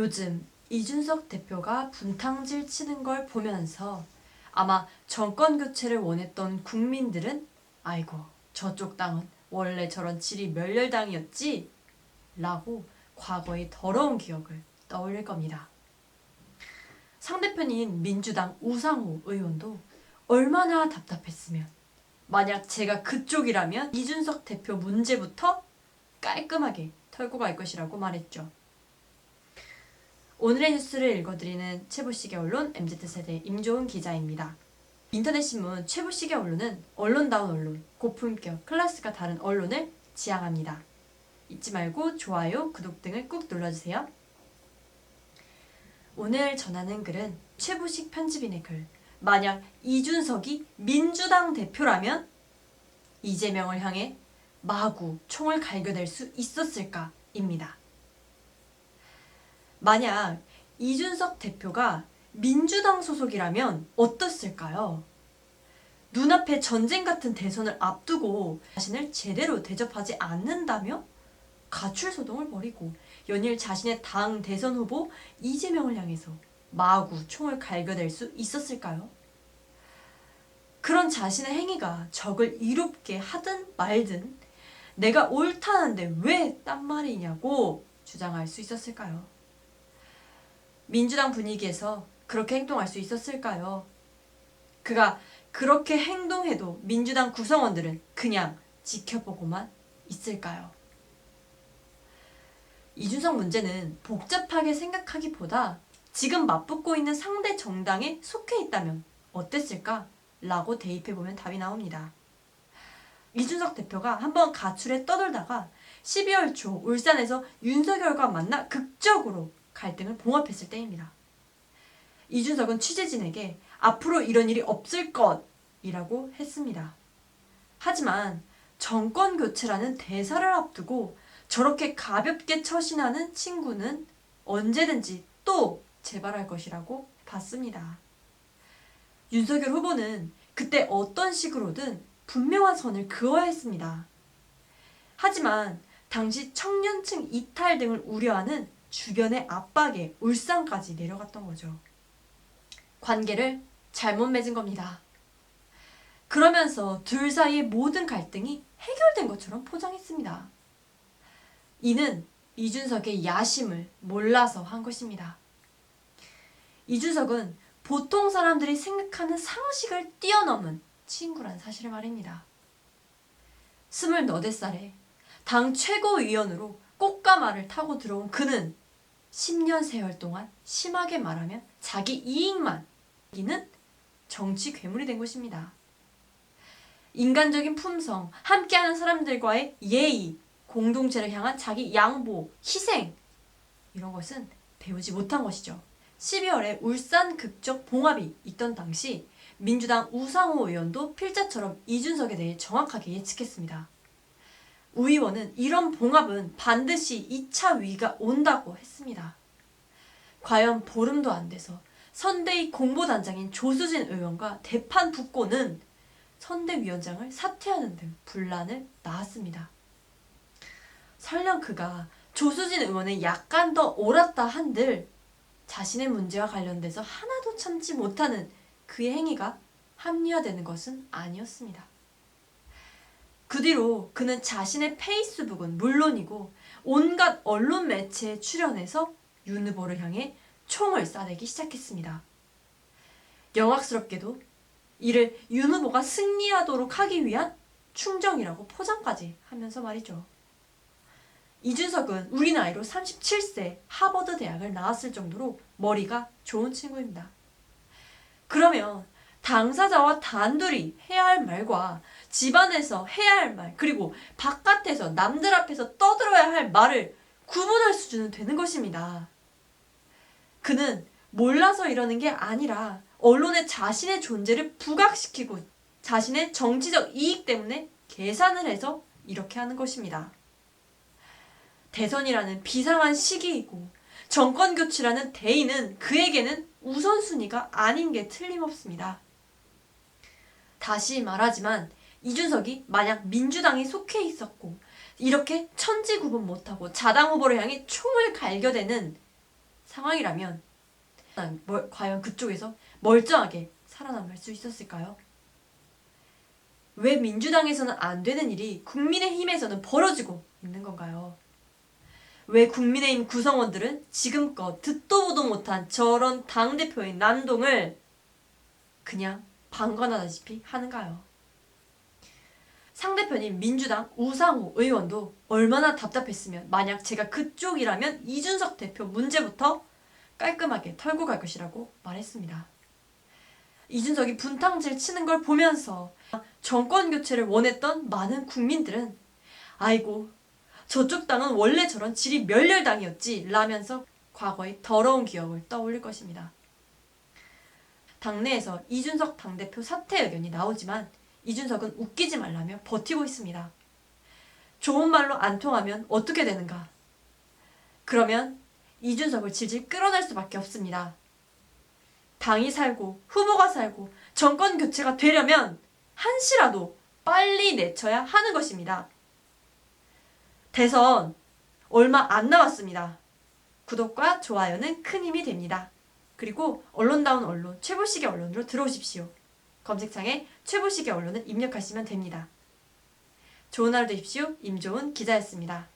요즘 이준석 대표가 분탕질 치는 걸 보면서 아마 정권 교체를 원했던 국민들은 아이고 저쪽 당은 원래 저런 질이 멸렬당이었지? 라고 과거의 더러운 기억을 떠올릴 겁니다. 상대편인 민주당 우상호 의원도 얼마나 답답했으면 만약 제가 그쪽이라면 이준석 대표 문제부터 깔끔하게 털고 갈 것이라고 말했죠. 오늘의 뉴스를 읽어드리는 최보식의 언론 MZ세대 임조은 기자입니다. 인터넷 신문 최보식의 언론은 언론다운 언론, 고품격, 클래스가 다른 언론을 지향합니다. 잊지 말고 좋아요, 구독 등을 꾹 눌러주세요. 오늘 전하는 글은 최보식 편집인의 글. 만약 이준석이 민주당 대표라면 이재명을 향해 마구 총을 갈겨댈 수 있었을까입니다. 만약 이준석 대표가 민주당 소속이라면 어떻을까요? 눈앞에 전쟁 같은 대선을 앞두고 자신을 제대로 대접하지 않는다며 가출소동을 벌이고 연일 자신의 당 대선 후보 이재명을 향해서 마구 총을 갈겨댈 수 있었을까요? 그런 자신의 행위가 적을 이롭게 하든 말든 내가 옳다는데 왜 딴 말이냐고 주장할 수 있었을까요? 민주당 분위기에서 그렇게 행동할 수 있었을까요? 그가 그렇게 행동해도 민주당 구성원들은 그냥 지켜보고만 있을까요? 이준석 문제는 복잡하게 생각하기보다 지금 맞붙고 있는 상대 정당에 속해 있다면 어땠을까? 라고 대입해보면 답이 나옵니다. 이준석 대표가 한번 가출에 떠돌다가 12월 초 울산에서 윤석열과 만나 극적으로 갈등을 봉합했을 때입니다. 이준석은 취재진에게 앞으로 이런 일이 없을 것이라고 했습니다. 하지만 정권 교체라는 대사를 앞두고 저렇게 가볍게 처신하는 친구는 언제든지 또 재발할 것이라고 봤습니다. 윤석열 후보는 그때 어떤 식으로든 분명한 선을 그어야 했습니다. 하지만 당시 청년층 이탈 등을 우려하는 주변의 압박에 울산까지 내려갔던 거죠. 관계를 잘못 맺은 겁니다. 그러면서 둘 사이의 모든 갈등이 해결된 것처럼 포장했습니다. 이는 이준석의 야심을 몰라서 한 것입니다. 이준석은 보통 사람들이 생각하는 상식을 뛰어넘은 친구란 사실을 말입니다. 24살에 당 최고위원으로 꽃가마를 타고 들어온 그는 10년 세월 동안 심하게 말하면 자기 이익만 이기는 정치 괴물이 된 것입니다. 인간적인 품성, 함께하는 사람들과의 예의, 공동체를 향한 자기 양보, 희생 이런 것은 배우지 못한 것이죠. 12월에 울산 극적 봉합이 있던 당시 민주당 우상호 의원도 필자처럼 이준석에 대해 정확하게 예측했습니다. 우 의원은 이런 봉합은 반드시 2차 위기가 온다고 했습니다. 과연 보름도 안 돼서 선대위 공보단장인 조수진 의원과 대판 붙고는 선대위원장을 사퇴하는 등 분란을 낳았습니다. 설령 그가 조수진 의원의 약간 더 옳았다 한들 자신의 문제와 관련돼서 하나도 참지 못하는 그의 행위가 합리화되는 것은 아니었습니다. 그 뒤로 그는 자신의 페이스북은 물론이고 온갖 언론 매체에 출연해서 윤 후보를 향해 총을 쏴대기 시작했습니다. 영악스럽게도 이를 윤 후보가 승리하도록 하기 위한 충정이라고 포장까지 하면서 말이죠. 이준석은 우리 나이로 37세 하버드 대학을 나왔을 정도로 머리가 좋은 친구입니다. 그러면 당사자와 단둘이 해야 할 말과 집안에서 해야 할 말, 그리고 바깥에서 남들 앞에서 떠들어야 할 말을 구분할 수준은 되는 것입니다. 그는 몰라서 이러는 게 아니라 언론에 자신의 존재를 부각시키고 자신의 정치적 이익 때문에 계산을 해서 이렇게 하는 것입니다. 대선이라는 비상한 시기이고 정권 교체라는 대의는 그에게는 우선순위가 아닌 게 틀림없습니다. 다시 말하지만 이준석이 만약 민주당에 속해 있었고 이렇게 천지구분 못하고 자당 후보를 향해 총을 갈겨대는 상황이라면 과연 그쪽에서 멀쩡하게 살아남을 수 있었을까요? 왜 민주당에서는 안 되는 일이 국민의힘에서는 벌어지고 있는 건가요? 왜 국민의힘 구성원들은 지금껏 듣도 보도 못한 저런 당대표의 난동을 그냥 방관하다시피 하는가요? 상대편인 민주당 우상호 의원도 얼마나 답답했으면 만약 제가 그쪽이라면 이준석 대표 문제부터 깔끔하게 털고 갈 것이라고 말했습니다. 이준석이 분탕질 치는 걸 보면서 정권 교체를 원했던 많은 국민들은 아이고 저쪽 당은 원래 저런 질이 멸렬당이었지 라면서 과거의 더러운 기억을 떠올릴 것입니다. 당내에서 이준석 당대표 사퇴 의견이 나오지만 이준석은 웃기지 말라며 버티고 있습니다. 좋은 말로 안 통하면 어떻게 되는가? 그러면 이준석을 질질 끌어낼 수밖에 없습니다. 당이 살고 후보가 살고 정권 교체가 되려면 한시라도 빨리 내쳐야 하는 것입니다. 대선 얼마 안 남았습니다. 구독과 좋아요는 큰 힘이 됩니다. 그리고 언론다운 언론, 최보식의 언론으로 들어오십시오. 검색창에 최보식의 언론을 입력하시면 됩니다. 좋은 하루 되십시오. 임종훈 기자였습니다.